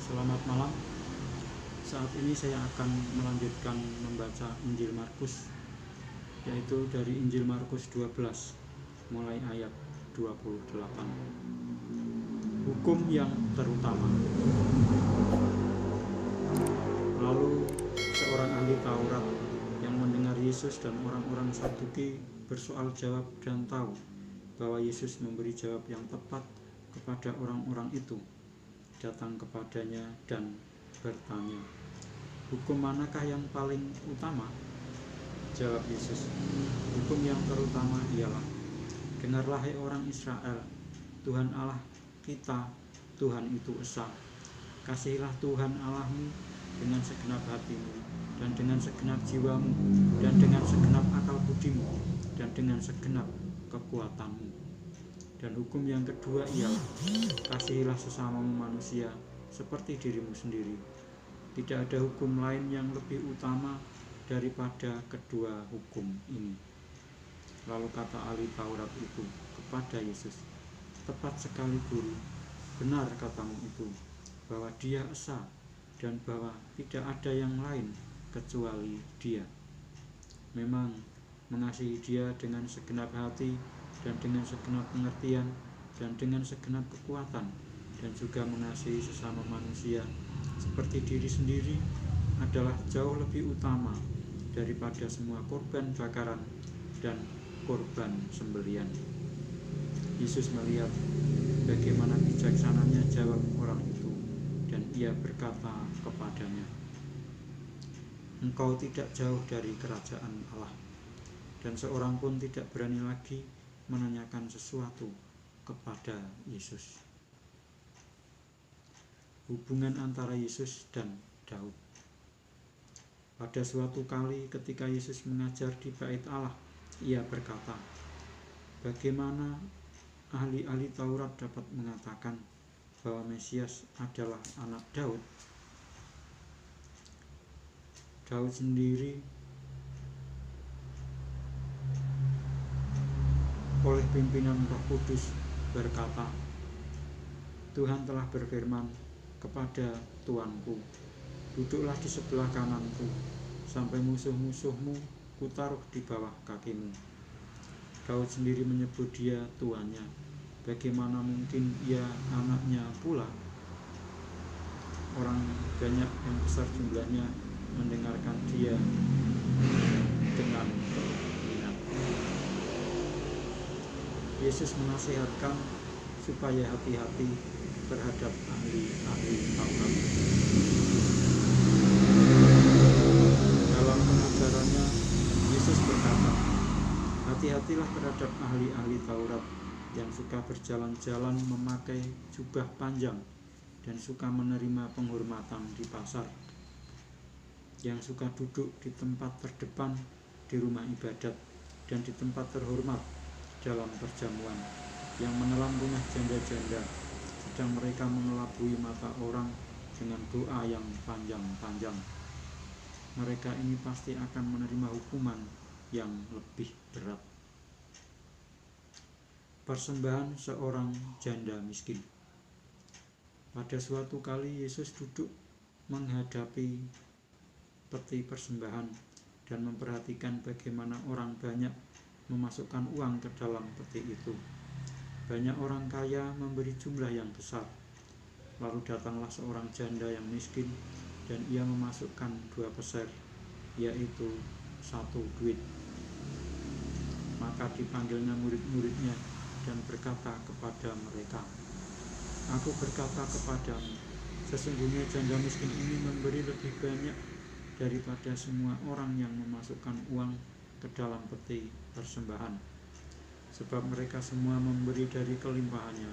Selamat malam. Saat ini saya akan melanjutkan membaca Injil Markus, yaitu dari Injil Markus 12 mulai ayat 28. Hukum yang terutama. Lalu seorang ahli Taurat yang mendengar Yesus dan orang-orang Saduki bersoal jawab dan tahu bahwa Yesus memberi jawab yang tepat kepada orang-orang itu, datang kepadanya dan bertanya, "Hukum manakah yang paling utama?" Jawab Yesus, "Hukum yang terutama ialah, dengarlah hai orang Israel, Tuhan Allah kita, Tuhan itu esa. Kasihilah Tuhan Allahmu dengan segenap hatimu, dan dengan segenap jiwamu, dan dengan segenap akal budimu, dan dengan segenap kekuatanmu. Dan hukum yang kedua ialah, kasihilah sesamamu manusia seperti dirimu sendiri. Tidak ada hukum lain yang lebih utama daripada kedua hukum ini." Lalu kata ahli Taurat itu kepada Yesus, "Tepat sekali, Guru. Benar katamu itu, bahwa Dia esa dan bahwa tidak ada yang lain kecuali Dia. Memang mengasihi Dia dengan segenap hati dan dengan segenap pengertian dan dengan segenap kekuatan, dan juga mengasihi sesama manusia seperti diri sendiri adalah jauh lebih utama daripada semua korban bakaran dan korban sembelian." Yesus melihat bagaimana bijaksananya jawab orang itu, dan ia berkata kepadanya, "Engkau tidak jauh dari kerajaan Allah." Dan seorang pun tidak berani lagi menanyakan sesuatu kepada Yesus. Hubungan antara Yesus dan Daud. Pada suatu kali ketika Yesus mengajar di Bait Allah, ia berkata, "Bagaimana ahli-ahli Taurat dapat mengatakan bahwa Mesias adalah anak Daud? Daud sendiri oleh pimpinan Roh Kudus berkata, 'Tuhan telah berfirman kepada Tuanku, duduklah di sebelah kananku, sampai musuh-musuhmu kutaruh di bawah kakimu.' Daud sendiri menyebut Dia tuannya. Bagaimana mungkin ia anaknya pula?" Orang banyak yang besar jumlahnya mendengarkan dia dengan minat. Yesus menasihatkan supaya hati-hati terhadap ahli-ahli Taurat. Dalam pengajarannya, Yesus berkata, "Hati-hatilah terhadap ahli-ahli Taurat yang suka berjalan-jalan memakai jubah panjang dan suka menerima penghormatan di pasar, yang suka duduk di tempat terdepan di rumah ibadat dan di tempat terhormat dalam perjamuan, yang menelan rumah janda-janda, sedang mereka mengelabui mata orang dengan doa yang panjang-panjang. Mereka ini pasti akan menerima hukuman yang lebih berat." Persembahan seorang janda miskin. Pada suatu kali Yesus duduk menghadapi peti persembahan dan memperhatikan bagaimana orang banyak memasukkan uang ke dalam peti itu. Banyak orang kaya memberi jumlah yang besar. Lalu datanglah seorang janda yang miskin, dan ia memasukkan 2 peser, yaitu 1 duit. Maka dipanggilnya murid-muridnya dan berkata kepada mereka, "Aku berkata kepadamu, sesungguhnya janda miskin ini memberi lebih banyak daripada semua orang yang memasukkan uang ke dalam peti persembahan. Sebab mereka semua memberi dari kelimpahannya,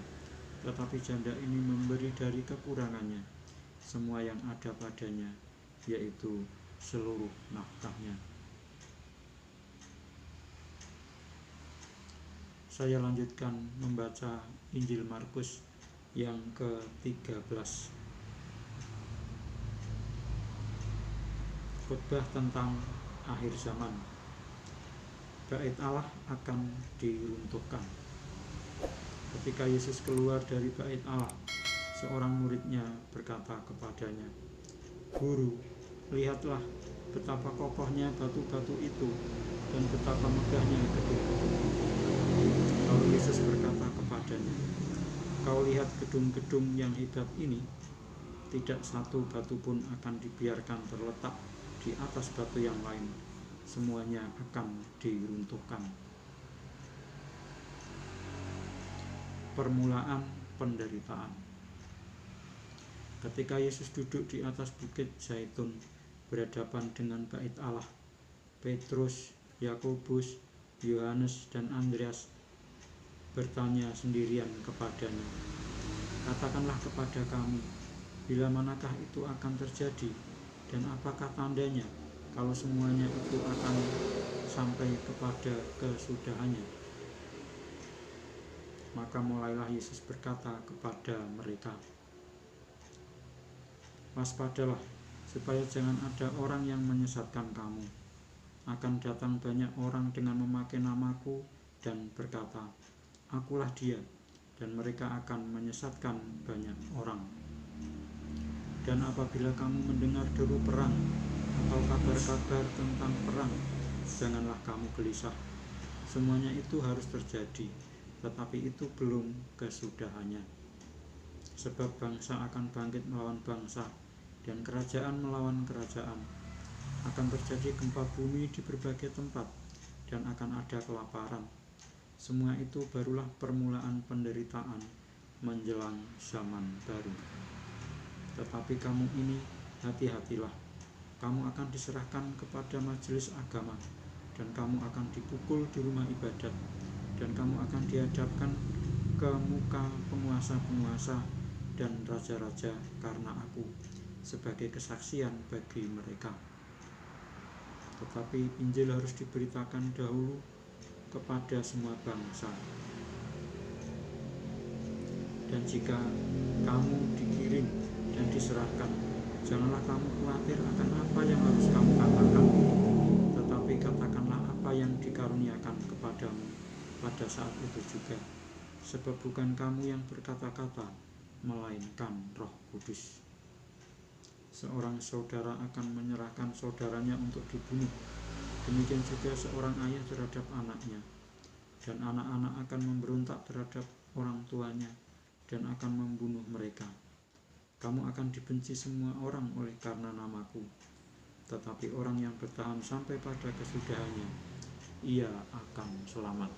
tetapi janda ini memberi dari kekurangannya, semua yang ada padanya, yaitu seluruh nafkahnya." Saya lanjutkan membaca Injil Markus yang ke-13. Khotbah tentang akhir zaman. Bait Allah akan diruntuhkan. Ketika Yesus keluar dari Bait Allah, seorang muridnya berkata kepadanya, "Guru, lihatlah betapa kokohnya batu-batu itu dan betapa megahnya gedung-gedung itu." Lalu Yesus berkata kepadanya, "Kau lihat gedung-gedung yang hebat ini? Tidak satu batu pun akan dibiarkan terletak di atas batu yang lain. Semuanya akan diruntuhkan." Permulaan penderitaan. Ketika Yesus duduk di atas bukit Zaitun berhadapan dengan bait Allah, Petrus, Yakobus, Yohanes, dan Andreas bertanya sendirian kepadanya, "Katakanlah kepada kami, bila manakah itu akan terjadi, dan apakah tandanya kalau semuanya itu akan sampai kepada kesudahannya?" Maka mulailah Yesus berkata kepada mereka, "Waspadalah, supaya jangan ada orang yang menyesatkan kamu. Akan datang banyak orang dengan memakai namaku dan berkata, 'Akulah dia,' dan mereka akan menyesatkan banyak orang. Dan apabila kamu mendengar deru perang atau kabar-kabar tentang perang, janganlah kamu gelisah. Semuanya itu harus terjadi, tetapi itu belum kesudahannya. Sebab bangsa akan bangkit melawan bangsa, dan kerajaan melawan kerajaan. Akan terjadi gempa bumi di berbagai tempat, dan akan ada kelaparan. Semua itu barulah permulaan penderitaan menjelang zaman baru. Tetapi kamu ini, hati-hatilah. Kamu akan diserahkan kepada majelis agama, dan kamu akan dipukul di rumah ibadat, dan kamu akan dihadapkan ke muka penguasa-penguasa dan raja-raja karena aku, sebagai kesaksian bagi mereka. Tetapi Injil harus diberitakan dahulu kepada semua bangsa. Dan jika kamu dikirim dan diserahkan, janganlah kamu khawatir akan apa yang harus kamu katakan, tetapi katakanlah apa yang dikaruniakan kepadamu pada saat itu juga. Sebab bukan kamu yang berkata-kata, melainkan Roh Kudus. Seorang saudara akan menyerahkan saudaranya untuk dibunuh. Demikian juga seorang ayah terhadap anaknya. Dan anak-anak akan memberontak terhadap orang tuanya dan akan membunuh mereka. Kamu akan dibenci semua orang oleh karena namaku. Tetapi orang yang bertahan sampai pada kesudahannya, ia akan selamat.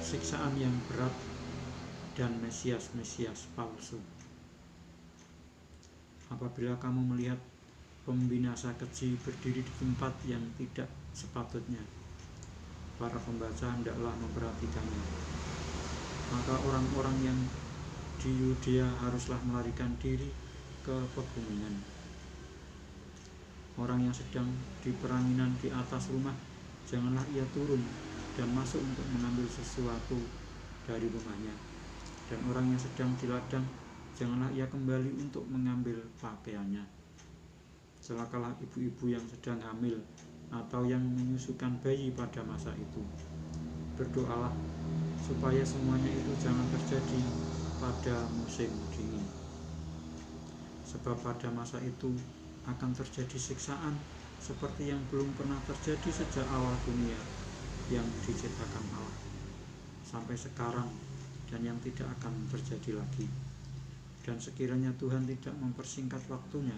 Siksaan yang berat dan Mesias-Mesias palsu. Apabila kamu melihat pembinasa keji berdiri di tempat yang tidak sepatutnya, para pembaca hendaklah memperhatikannya. Maka orang-orang yang di Yudea haruslah melarikan diri ke pegunungan. Orang yang sedang di peranginan di atas rumah, janganlah ia turun dan masuk untuk mengambil sesuatu dari rumahnya. Dan orang yang sedang di ladang, janganlah ia kembali untuk mengambil pakaiannya. Celakalah ibu-ibu yang sedang hamil atau yang menyusukan bayi pada masa itu. Berdoalah supaya semuanya itu jangan terjadi pada musim dingin. Sebab pada masa itu akan terjadi siksaan seperti yang belum pernah terjadi sejak awal dunia yang diciptakan Allah sampai sekarang, dan yang tidak akan terjadi lagi. Dan sekiranya Tuhan tidak mempersingkat waktunya,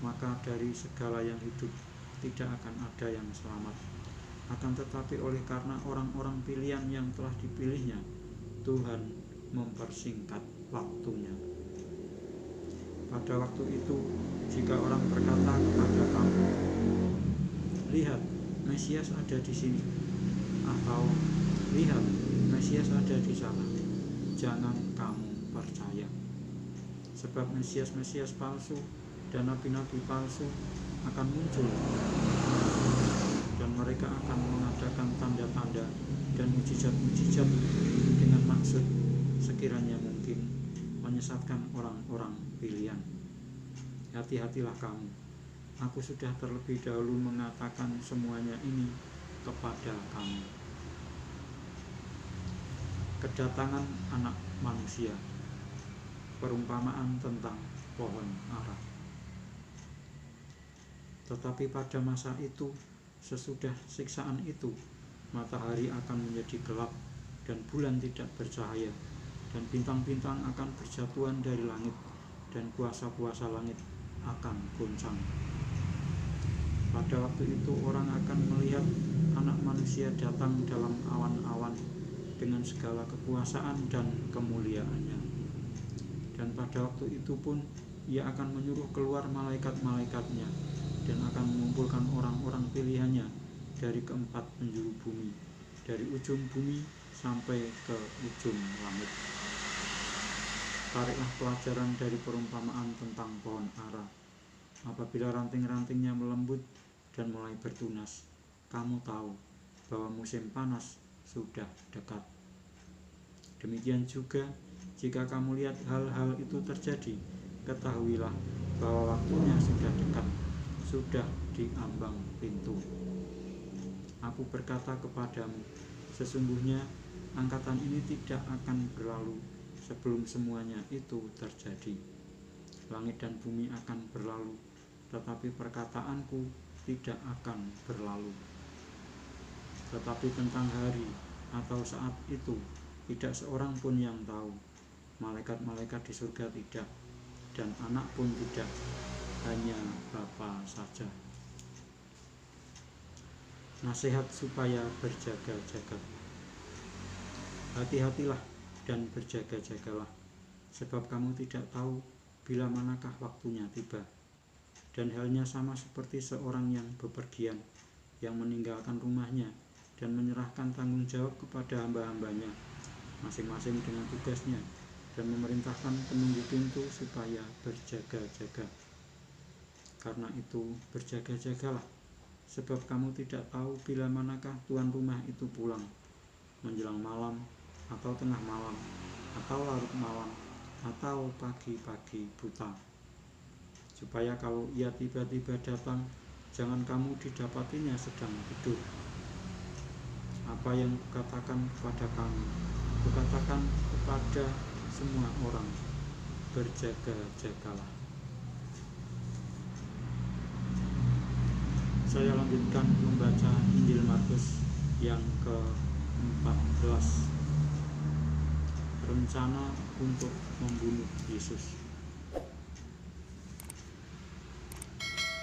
maka dari segala yang hidup tidak akan ada yang selamat. Akan tetapi oleh karena orang-orang pilihan yang telah dipilihnya, Tuhan mempersingkat waktunya. Pada waktu itu, jika orang berkata kepada kamu, "Lihat, Mesias ada di sini," atau "Lihat, Mesias ada di sana," jangan kamu percaya. Sebab Mesias-Mesias palsu dan nabi-nabi palsu akan muncul, dan mereka akan mengadakan tanda-tanda dan mujizat-mujizat dengan maksud sekiranya mungkin menyesatkan orang-orang pilihan. Hati-hatilah kamu. Aku sudah terlebih dahulu mengatakan semuanya ini kepada kamu. kedatangan Anak Manusia. Perumpamaan tentang pohon ara. Tetapi pada masa itu, sesudah siksaan itu, matahari akan menjadi gelap dan bulan tidak bercahaya, dan bintang-bintang akan berjatuhan dari langit, dan kuasa-kuasa langit akan goncang. Pada waktu itu orang akan melihat Anak Manusia datang dalam awan-awan dengan segala kekuasaan dan kemuliaannya. Dan pada waktu itu pun Ia akan menyuruh keluar malaikat-malaikatnya dan akan mengumpulkan orang-orang pilihannya dari keempat penjuru bumi, dari ujung bumi sampai ke ujung langit. Tariklah pelajaran dari perumpamaan tentang pohon ara. Apabila ranting-rantingnya melembut dan mulai bertunas, kamu tahu bahwa musim panas sudah dekat. Demikian juga, jika kamu lihat hal-hal itu terjadi, ketahuilah bahwa waktunya sudah dekat, sudah di ambang pintu. Aku berkata kepadamu, sesungguhnya angkatan ini tidak akan berlalu sebelum semuanya itu terjadi. Langit dan bumi akan berlalu, tetapi perkataanku tidak akan berlalu. Tetapi tentang hari atau saat itu, tidak seorang pun yang tahu, malaikat-malaikat di surga tidak, dan anak pun tidak, hanya Bapa saja. Nasihat supaya berjaga-jaga. Hati-hatilah dan berjaga-jagalah, sebab kamu tidak tahu bila manakah waktunya tiba. Dan halnya sama seperti seorang yang bepergian, yang meninggalkan rumahnya dan menyerahkan tanggung jawab kepada hamba-hambanya, masing-masing dengan tugasnya, dan memerintahkan penunggu pintu supaya berjaga-jaga. Karena itu berjaga-jagalah, sebab kamu tidak tahu bila manakah tuan rumah itu pulang, menjelang malam, atau tengah malam, atau larut malam, atau pagi-pagi buta. Supaya kalau Ia tiba-tiba datang, jangan kamu didapatinya sedang tidur. Apa yang kukatakan kepada kamu, kukatakan kepada semua orang, berjaga-jagalah. Saya lanjutkan membaca Injil Markus yang ke-14. Rencana untuk membunuh Yesus.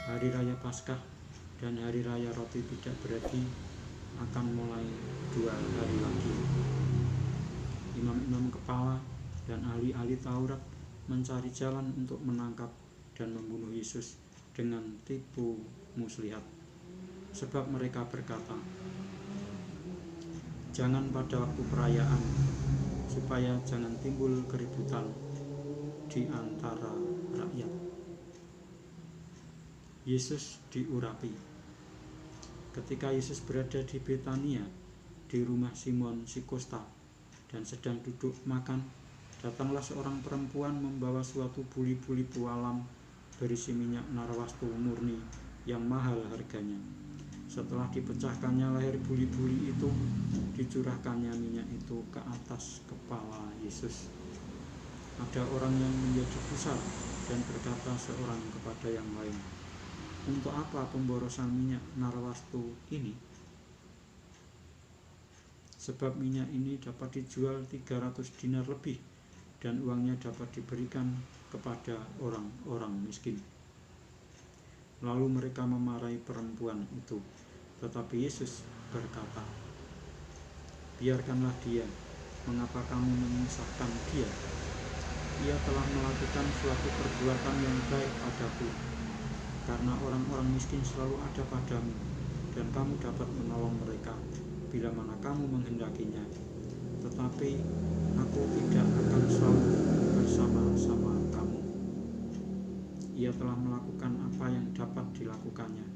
Hari Raya Paskah dan Hari Raya Roti Tidak Beredi akan mulai 2 hari lagi. Imam-imam kepala dan ahli-ahli Taurat mencari jalan untuk menangkap dan membunuh Yesus dengan tipu muslihat. Sebab mereka berkata, jangan pada waktu perayaan, supaya jangan timbul keributan di antara rakyat. Yesus diurapi. Ketika Yesus berada di Betania, di rumah Simon si Kosta, dan sedang duduk makan, datanglah seorang perempuan membawa suatu buli-buli pualam berisi minyak narwastu murni yang mahal harganya. Setelah dipecahkannya leher buli-buli itu, dicurahkannya minyak itu ke atas kepala Yesus. Ada orang yang menjadi gusar dan berkata seorang kepada yang lain, untuk apa pemborosan minyak narwastu ini? Sebab minyak ini dapat dijual 300 dinar lebih, dan uangnya dapat diberikan kepada orang-orang miskin. Lalu mereka memarahi perempuan itu, tetapi Yesus berkata, biarkanlah dia, mengapa kamu menyusahkan dia? Ia telah melakukan suatu perbuatan yang baik padaku, karena orang-orang miskin selalu ada padamu, dan kamu dapat menolong mereka bila mana kamu menghendakinya. Tetapi aku tidak akan selalu bersama-sama kamu. Ia telah melakukan apa yang dapat dilakukannya.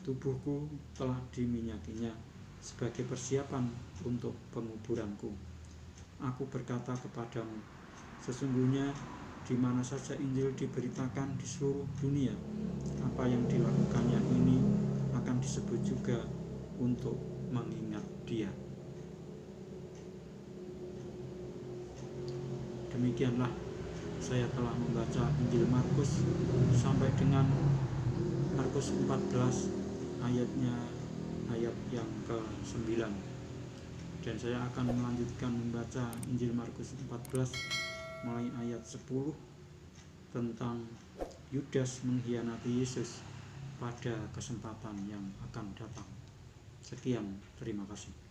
Tubuhku telah diminyakinya sebagai persiapan untuk penguburanku. Aku berkata kepadamu, sesungguhnya di mana saja Injil diberitakan di seluruh dunia, apa yang dilakukannya ini akan disebut juga untuk mengingat dia. demikianlah saya telah membaca Injil Markus sampai dengan Markus 14 ayat yang ke-9, dan saya akan melanjutkan membaca Injil Markus 14 mulai ayat 10 tentang Yudas mengkhianati Yesus pada kesempatan yang akan datang. Sekian, terima kasih.